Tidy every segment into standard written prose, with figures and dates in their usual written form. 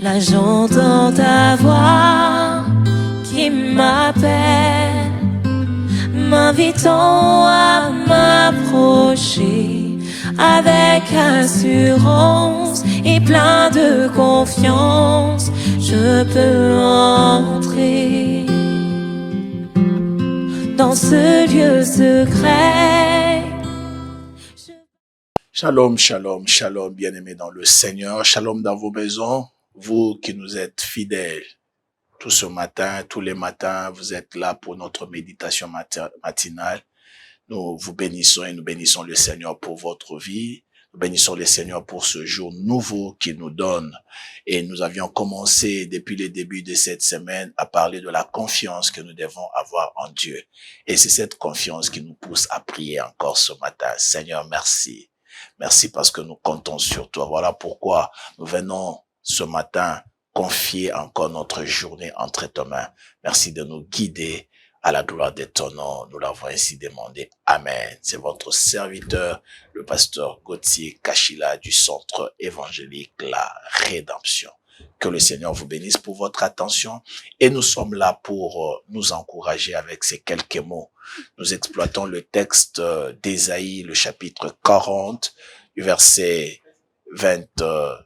Là j'entends ta voix qui m'appelle, m'invitant à m'approcher avec assurance et plein de confiance. Je peux entrer dans ce lieu secret. Shalom, shalom, shalom, bien-aimés dans le Seigneur. Shalom dans vos maisons, vous qui nous êtes fidèles. Tout ce matin, tous les matins, vous êtes là pour notre méditation matinale. Nous vous bénissons et nous bénissons le Seigneur pour votre vie. Nous bénissons le Seigneur pour ce jour nouveau qu'il nous donne. Et nous avions commencé depuis le début de cette semaine à parler de la confiance que nous devons avoir en Dieu. Et c'est cette confiance qui nous pousse à prier encore ce matin. Seigneur, merci. Merci parce que nous comptons sur toi. Voilà pourquoi nous venons ce matin confier encore notre journée entre tes mains. Merci de nous guider à la gloire de ton nom. Nous l'avons ainsi demandé. Amen. C'est votre serviteur, le pasteur Gauthier Kachila du Centre évangélique La Rédemption. Que le Seigneur vous bénisse pour votre attention et nous sommes là pour nous encourager avec ces quelques mots. Nous exploitons le texte d'Ésaïe, le chapitre 40, du verset 24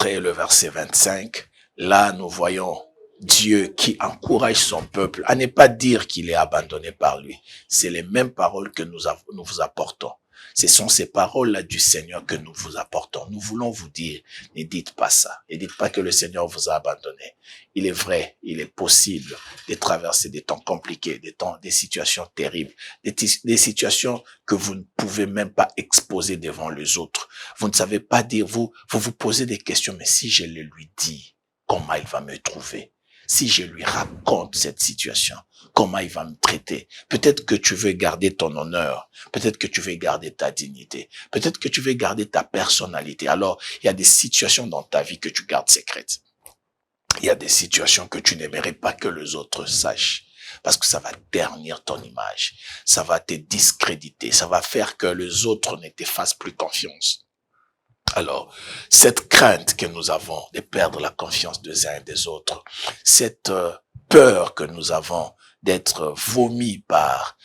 et le verset 25. Là, nous voyons Dieu qui encourage son peuple à ne pas dire qu'il est abandonné par lui. C'est les mêmes paroles que nous vous apportons. Ce sont ces paroles-là du Seigneur que nous vous apportons. Nous voulons vous dire, ne dites pas ça. Ne dites pas que le Seigneur vous a abandonné. Il est vrai, il est possible de traverser des temps compliqués, des situations terribles, des situations que vous ne pouvez même pas exposer devant les autres. Vous ne savez pas dire, vous posez des questions, mais si je le lui dis, comment il va me trouver? Si je lui raconte cette situation, comment il va me traiter? Peut-être que tu veux garder ton honneur. Peut-être que tu veux garder ta dignité. Peut-être que tu veux garder ta personnalité. Alors, il y a des situations dans ta vie que tu gardes secrètes. Il y a des situations que tu n'aimerais pas que les autres sachent. Parce que ça va ternir ton image. Ça va te discréditer. Ça va faire que les autres ne te fassent plus confiance. Alors, cette crainte que nous avons de perdre la confiance des uns et des autres, cette peur que nous avons d'être vomis par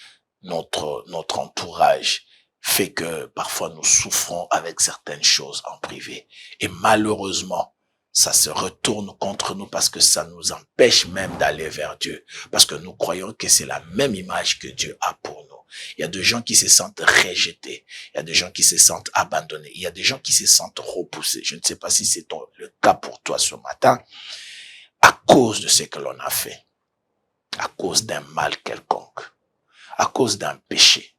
notre entourage, fait que parfois nous souffrons avec certaines choses en privé. Et malheureusement, ça se retourne contre nous parce que ça nous empêche même d'aller vers Dieu. Parce que nous croyons que c'est la même image que Dieu a pour nous. Il y a des gens qui se sentent rejetés. Il y a des gens qui se sentent abandonnés. Il y a des gens qui se sentent repoussés. Je ne sais pas si c'est le cas pour toi ce matin. À cause de ce que l'on a fait. À cause d'un mal quelconque. À cause d'un péché.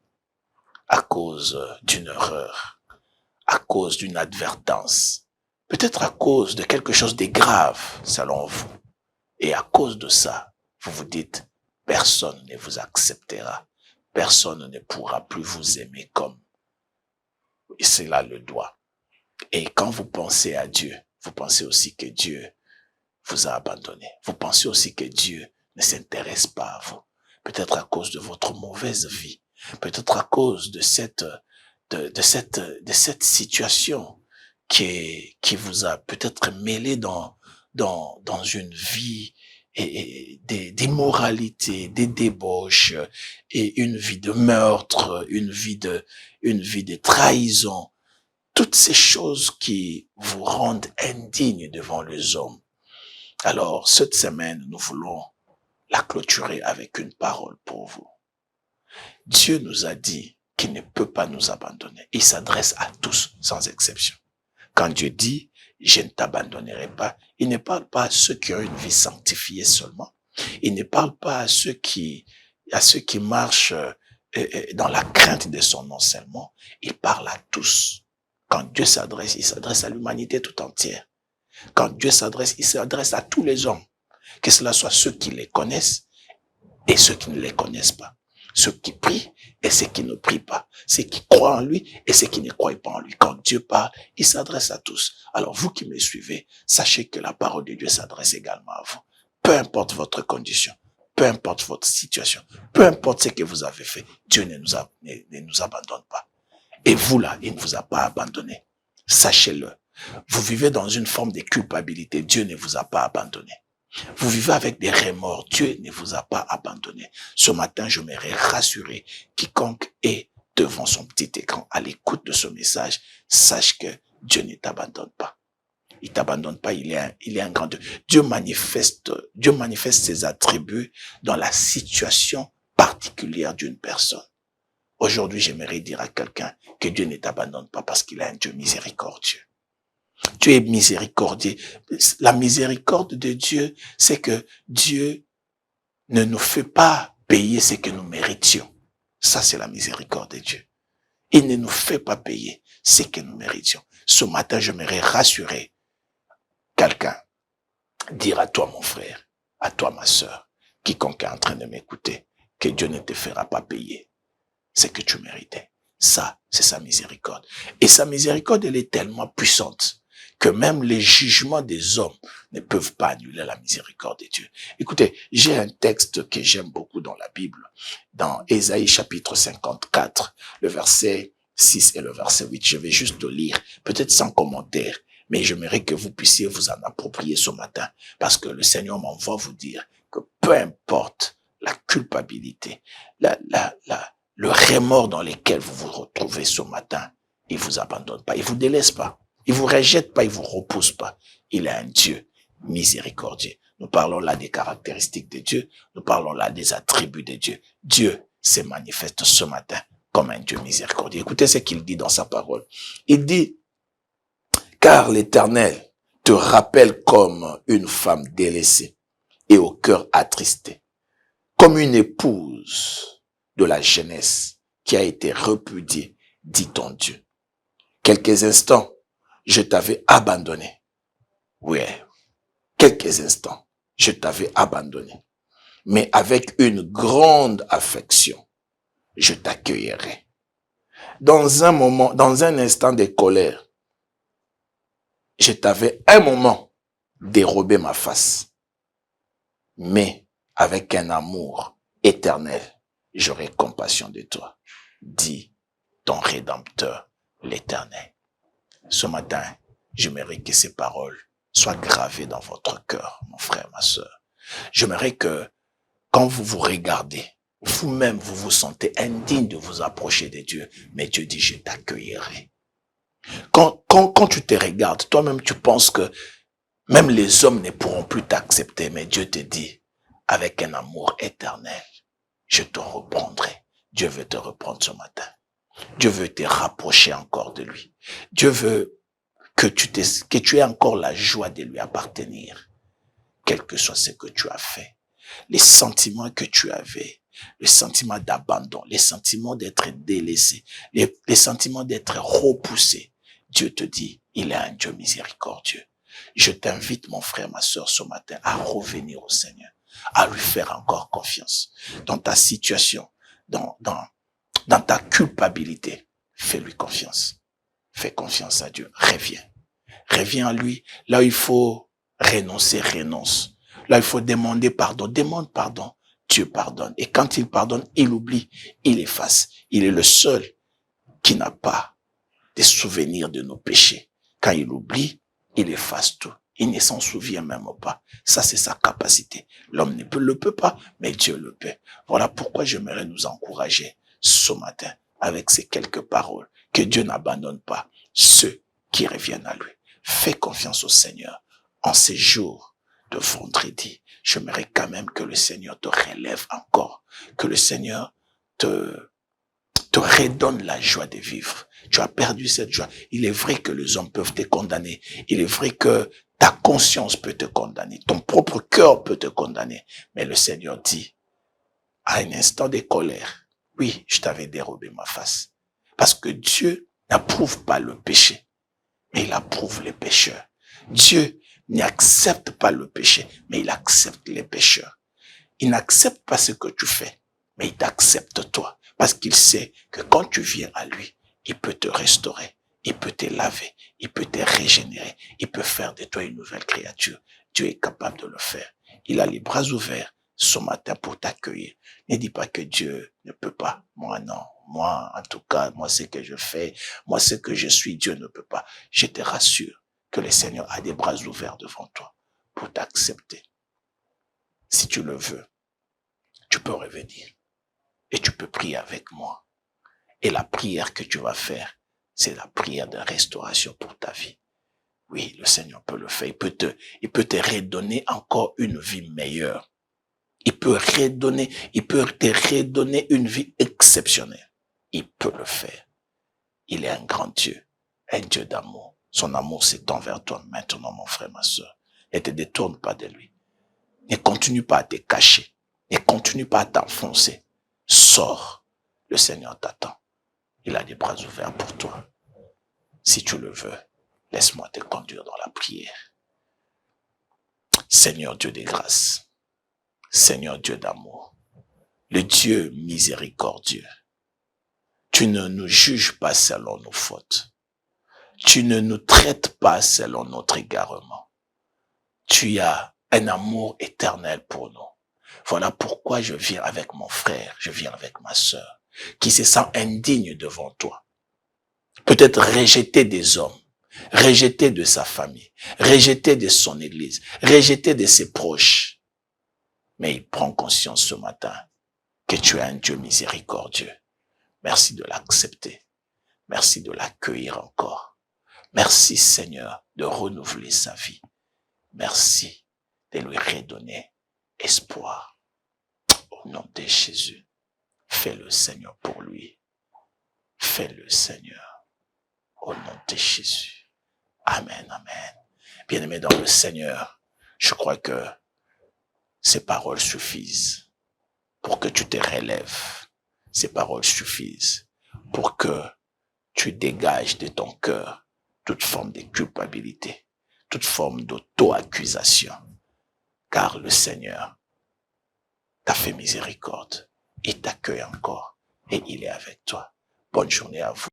À cause d'une erreur. À cause d'une advertence. Peut-être à cause de quelque chose de grave, selon vous. Et à cause de ça, vous vous dites, personne ne vous acceptera. Personne ne pourra plus vous aimer comme cela le doit. Et quand vous pensez à Dieu, vous pensez aussi que Dieu vous a abandonné. Vous pensez aussi que Dieu ne s'intéresse pas à vous. Peut-être à cause de votre mauvaise vie. Peut-être à cause de cette situation qui vous a peut-être mêlé dans une vie et d'immoralité, des débauches et une vie de meurtre, une vie de trahison. Toutes ces choses qui vous rendent indignes devant les hommes. Alors, cette semaine, nous voulons la clôturer avec une parole pour vous. Dieu nous a dit qu'il ne peut pas nous abandonner. Il s'adresse à tous, sans exception. Quand Dieu dit, je ne t'abandonnerai pas, il ne parle pas à ceux qui ont une vie sanctifiée seulement. Il ne parle pas à ceux qui marchent dans la crainte de son nom seulement. Il parle à tous. Quand Dieu s'adresse, il s'adresse à l'humanité tout entière. Quand Dieu s'adresse, il s'adresse à tous les hommes. Que cela soit ceux qui les connaissent et ceux qui ne les connaissent pas. Ceux qui prient et ceux qui ne prient pas. Ceux qui croient en lui et ceux qui ne croient pas en lui. Quand Dieu parle, il s'adresse à tous. Alors vous qui me suivez, sachez que la parole de Dieu s'adresse également à vous. Peu importe votre condition, peu importe votre situation, peu importe ce que vous avez fait, Dieu ne nous abandonne pas. Et vous là, il ne vous a pas abandonné. Sachez-le. Vous vivez dans une forme de culpabilité. Dieu ne vous a pas abandonné. Vous vivez avec des remords. Dieu ne vous a pas abandonné. Ce matin, je m'aimerais rassurer quiconque est devant son petit écran à l'écoute de ce message. Sache que Dieu ne t'abandonne pas. Il t'abandonne pas, il est un grand Dieu. Dieu manifeste ses attributs dans la situation particulière d'une personne. Aujourd'hui, j'aimerais dire à quelqu'un que Dieu ne t'abandonne pas parce qu'il est un Dieu miséricordieux. Dieu est miséricordieux. La miséricorde de Dieu, c'est que Dieu ne nous fait pas payer ce que nous méritions. Ça, c'est la miséricorde de Dieu. Il ne nous fait pas payer ce que nous méritions. Ce matin, j'aimerais rassurer quelqu'un, dire à toi, mon frère, à toi, ma sœur, quiconque est en train de m'écouter, que Dieu ne te fera pas payer ce que tu méritais. Ça, c'est sa miséricorde. Et sa miséricorde, elle est tellement puissante que même les jugements des hommes ne peuvent pas annuler la miséricorde de Dieu. Écoutez, j'ai un texte que j'aime beaucoup dans la Bible, dans Ésaïe chapitre 54, le verset 6 et le verset 8. Je vais juste le lire, peut-être sans commentaire, mais j'aimerais que vous puissiez vous en approprier ce matin, parce que le Seigneur m'envoie vous dire que peu importe la culpabilité, le remords dans lequel vous vous retrouvez ce matin, il vous abandonne pas, il vous délaisse pas, il vous rejette pas, il vous repousse pas. Il est un Dieu miséricordieux. Nous parlons là des caractéristiques de Dieu, nous parlons là des attributs de Dieu. Dieu se manifeste ce matin comme un Dieu miséricordieux. Écoutez ce qu'il dit dans sa parole. Il dit, car l'Éternel te rappelle comme une femme délaissée et au cœur attristé, comme une épouse de la jeunesse qui a été repudiée, dit ton Dieu. Quelques instants, je t'avais abandonné. Oui, quelques instants, je t'avais abandonné. Mais avec une grande affection, je t'accueillerai. Dans un instant de colère, je t'avais un moment dérobé ma face. Mais avec un amour éternel, j'aurai compassion de toi, dit ton Rédempteur, l'Éternel. Ce matin, j'aimerais que ces paroles soient gravées dans votre cœur, mon frère, ma sœur. J'aimerais que, quand vous vous regardez, vous-même, vous vous sentez indigne de vous approcher de Dieu, mais Dieu dit, je t'accueillerai. Quand tu te regardes, toi-même, tu penses que même les hommes ne pourront plus t'accepter, mais Dieu te dit, avec un amour éternel, je te reprendrai. Dieu veut te reprendre ce matin. Dieu veut te rapprocher encore de lui. Dieu veut que tu aies encore la joie de lui appartenir, quel que soit ce que tu as fait. Les sentiments que tu avais, le sentiment d'abandon, les sentiments d'être délaissé, les sentiments d'être repoussé. Dieu te dit, il est un Dieu miséricordieux. Je t'invite, mon frère, ma sœur, ce matin, à revenir au Seigneur, à lui faire encore confiance. Dans ta situation, dans ta culpabilité, fais-lui confiance. Fais confiance à Dieu. Reviens. Reviens à lui. Là où il faut renoncer, renonce. Là où il faut demander pardon, demande pardon. Dieu pardonne. Et quand il pardonne, il oublie, il efface. Il est le seul qui n'a pas des souvenirs de nos péchés. Quand il oublie, il efface tout. Il ne s'en souvient même pas. Ça, c'est sa capacité. L'homme ne le peut pas, mais Dieu le peut. Voilà pourquoi j'aimerais nous encourager ce matin avec ces quelques paroles. Que Dieu n'abandonne pas ceux qui reviennent à lui. Fais confiance au Seigneur. En ces jours de vendredi, j'aimerais quand même que le Seigneur te relève encore. Que le Seigneur te redonne la joie de vivre. Tu as perdu cette joie. Il est vrai que les hommes peuvent te condamner. Il est vrai que ta conscience peut te condamner. Ton propre cœur peut te condamner. Mais le Seigneur dit, à un instant de colère, oui, je t'avais dérobé ma face. Parce que Dieu n'approuve pas le péché, mais il approuve les pécheurs. Dieu n'accepte pas le péché, mais il accepte les pécheurs. Il n'accepte pas ce que tu fais, mais il t'accepte toi. Parce qu'il sait que quand tu viens à lui, il peut te restaurer, il peut te laver, il peut te régénérer, il peut faire de toi une nouvelle créature. Dieu est capable de le faire. Il a les bras ouverts ce matin pour t'accueillir. Ne dis pas que Dieu ne peut pas. Moi, non. Moi, en tout cas, moi, ce que je fais, moi, ce que je suis, Dieu ne peut pas. Je te rassure. que le Seigneur a des bras ouverts devant toi pour t'accepter. Si tu le veux, tu peux revenir et tu peux prier avec moi. Et la prière que tu vas faire, c'est la prière de restauration pour ta vie. Oui, le Seigneur peut le faire. Il peut te redonner encore une vie meilleure. Il peut te redonner une vie exceptionnelle. Il peut le faire. Il est un grand Dieu, un Dieu d'amour. Son amour s'étend vers toi maintenant, mon frère, ma soeur. Ne te détourne pas de lui. Ne continue pas à te cacher. Ne continue pas à t'enfoncer. Sors. Le Seigneur t'attend. Il a des bras ouverts pour toi. Si tu le veux, laisse-moi te conduire dans la prière. Seigneur Dieu des grâces, Seigneur Dieu d'amour, le Dieu miséricordieux, tu ne nous juges pas selon nos fautes. Tu ne nous traites pas selon notre égarement. Tu as un amour éternel pour nous. Voilà pourquoi je viens avec mon frère, je viens avec ma sœur, qui se sent indigne devant toi. Peut-être rejeté des hommes, rejeté de sa famille, rejeté de son église, rejeté de ses proches. Mais il prend conscience ce matin que tu es un Dieu miséricordieux. Merci de l'accepter. Merci de l'accueillir encore. Merci Seigneur de renouveler sa vie. Merci de lui redonner espoir. Au nom de Jésus, fais-le Seigneur pour lui. Fais-le Seigneur. Au nom de Jésus. Amen, amen. Bien-aimé dans le Seigneur, je crois que ces paroles suffisent pour que tu te relèves. Ces paroles suffisent pour que tu dégages de ton cœur toute forme de culpabilité, toute forme d'auto-accusation. Car le Seigneur t'a fait miséricorde. Il t'accueille encore et il est avec toi. Bonne journée à vous.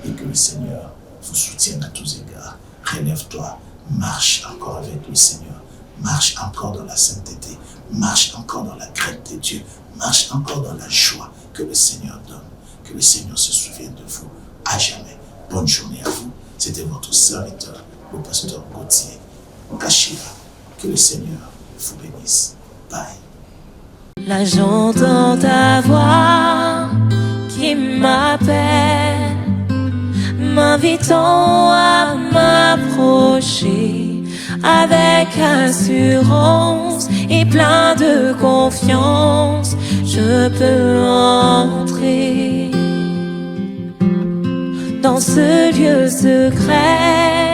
Et que le Seigneur vous soutienne à tous égards. Relève-toi, marche encore avec lui, Seigneur. Marche encore dans la sainteté. Marche encore dans la crainte de Dieu. Marche encore dans la joie que le Seigneur donne. Que le Seigneur se souvienne de vous à jamais. Bonne journée à vous. C'était votre serviteur, le pasteur Gauthier Kachira. Que le Seigneur vous bénisse. Bye. Là j'entends ta voix qui m'appelle, m'invitant à m'approcher avec assurance et plein de confiance. Je peux entrer dans ce lieu secret.